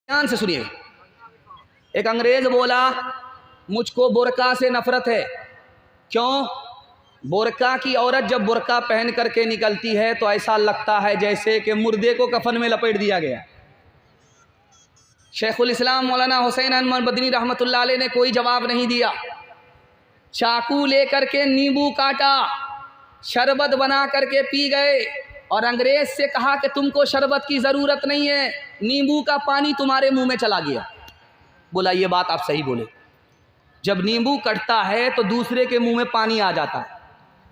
ध्यान से सुनिए। एक अंग्रेज बोला मुझको बुर्का से नफरत है। क्यों? बुर्का की औरत जब बुर्का पहन करके निकलती है तो ऐसा लगता है जैसे कि मुर्दे को कफन में लपेट दिया गया। शेखुल इस्लाम मौलाना हुसैन अहमद मदनी रहमतुल्लाह अलैह ने कोई जवाब नहीं दिया। चाकू लेकर के नींबू काटा, शरबत बना करके पी गए और अंग्रेज से कहा कि तुमको शरबत की ज़रूरत नहीं है, नींबू का पानी तुम्हारे मुंह में चला गया। बोला ये बात आप सही बोले, जब नींबू कटता है तो दूसरे के मुंह में पानी आ जाता है।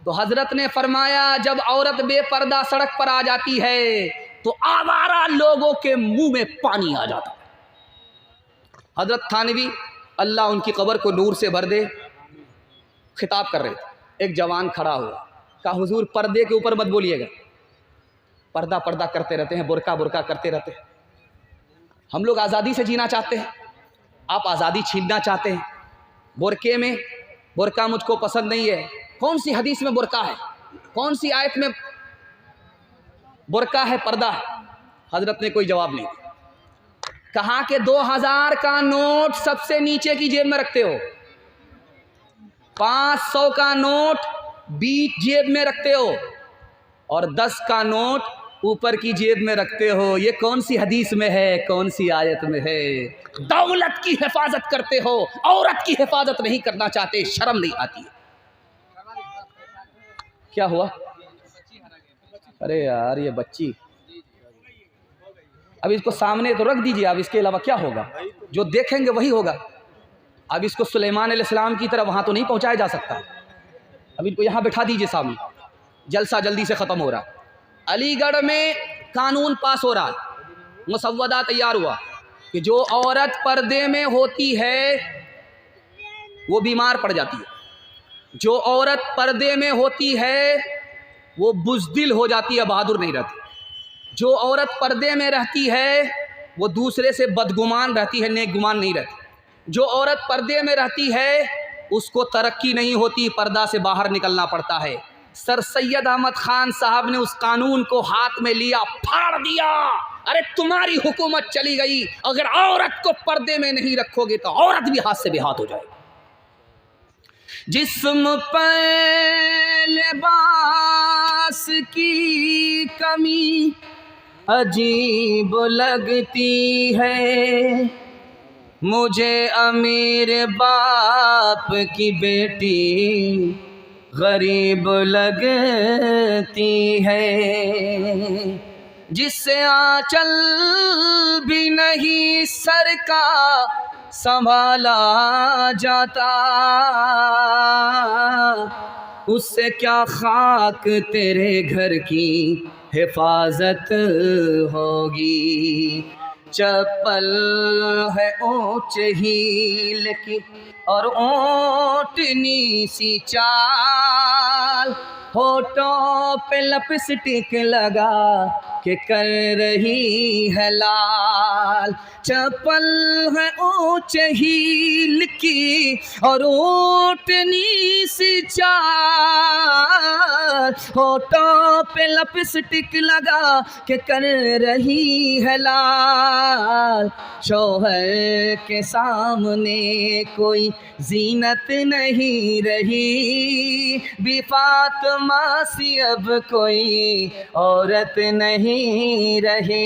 तो हजरत ने फरमाया जब औरत बेपर्दा सड़क पर आ जाती है तो आवारा लोगों के मुंह में पानी आ जाता है। हजरत थानवी अल्लाह उनकी कब्र को नूर से भर दे खिताब कर रहे थे। एक जवान खड़ा हुआ, कहा हुजूर पर्दे के ऊपर मत बोलिएगा, पर्दा पर्दा करते रहते हैं, बुर्का बुर्का करते रहते हैं। हम लोग आज़ादी से जीना चाहते हैं, आप आज़ादी छीनना चाहते हैं। बुर्के में, बुर्का मुझको पसंद नहीं है। कौन सी हदीस में बुर्का है? कौन सी आयत में बुर्का है, पर्दा है? हजरत ने कोई जवाब नहीं दिया। कहा कि 2000 का नोट सबसे नीचे की जेब में रखते हो, 500 का नोट बीच जेब में रखते हो और 10 का नोट ऊपर की जेब में रखते हो। ये कौन सी हदीस में है, कौन सी आयत में है? दौलत की हिफाजत करते हो, औरत की हिफाजत नहीं करना चाहते, शर्म नहीं आती है। क्या हुआ? अरे यार ये बच्ची, अब इसको सामने तो रख दीजिए, अब इसके अलावा क्या होगा? जो देखेंगे वही होगा। अब इसको सुलेमान अलैहिस्सलाम की तरह वहां तो नहीं पहुंचाया जा सकता। अब इनको यहां बिठा दीजिए सामने, जलसा जल्दी से खत्म हो रहा। अलीगढ़ में कानून पास हो रहा, मुसव्वदा तैयार हुआ कि जो औरत पर्दे में होती है वो बीमार पड़ जाती है, जो औरत पर्दे में होती है वो बुज़दिल हो जाती है, बहादुर नहीं रहती। जो औरत पर्दे में रहती है वो दूसरे से बदगुमान रहती है, नेक गुमान नहीं रहती। जो औरत पर्दे में रहती है उसको तरक्की नहीं होती, पर्दा से बाहर निकलना पड़ता है। सर सैयद अहमद खान साहब ने उस कानून को हाथ में लिया, फाड़ दिया। अरे तुम्हारी हुकूमत चली गई, अगर औरत को पर्दे में नहीं रखोगे तो औरत भी हाथ से बेहाथ हो जाएगी। जिस्म पर लिबास की कमी अजीब लगती है, मुझे अमीर बाप की बेटी गरीब लगती है। जिससे आंचल भी नहीं सर का संभाला जाता, उससे क्या खाक तेरे घर की हिफाजत होगी। चप्पल है ऊंच हील की और ऊंटनी सी चाल, होठों पे लिपस्टिक लगा के कर रही है लाल। चप्पल है ऊंच हील की और ऊंटनी सी चाल, होठों पे लिपस्टिक लगा के कर रही है लाल। शौहर के सामने कोई जीनत नहीं रही, बी फातिमा सी अब कोई औरत नहीं रही।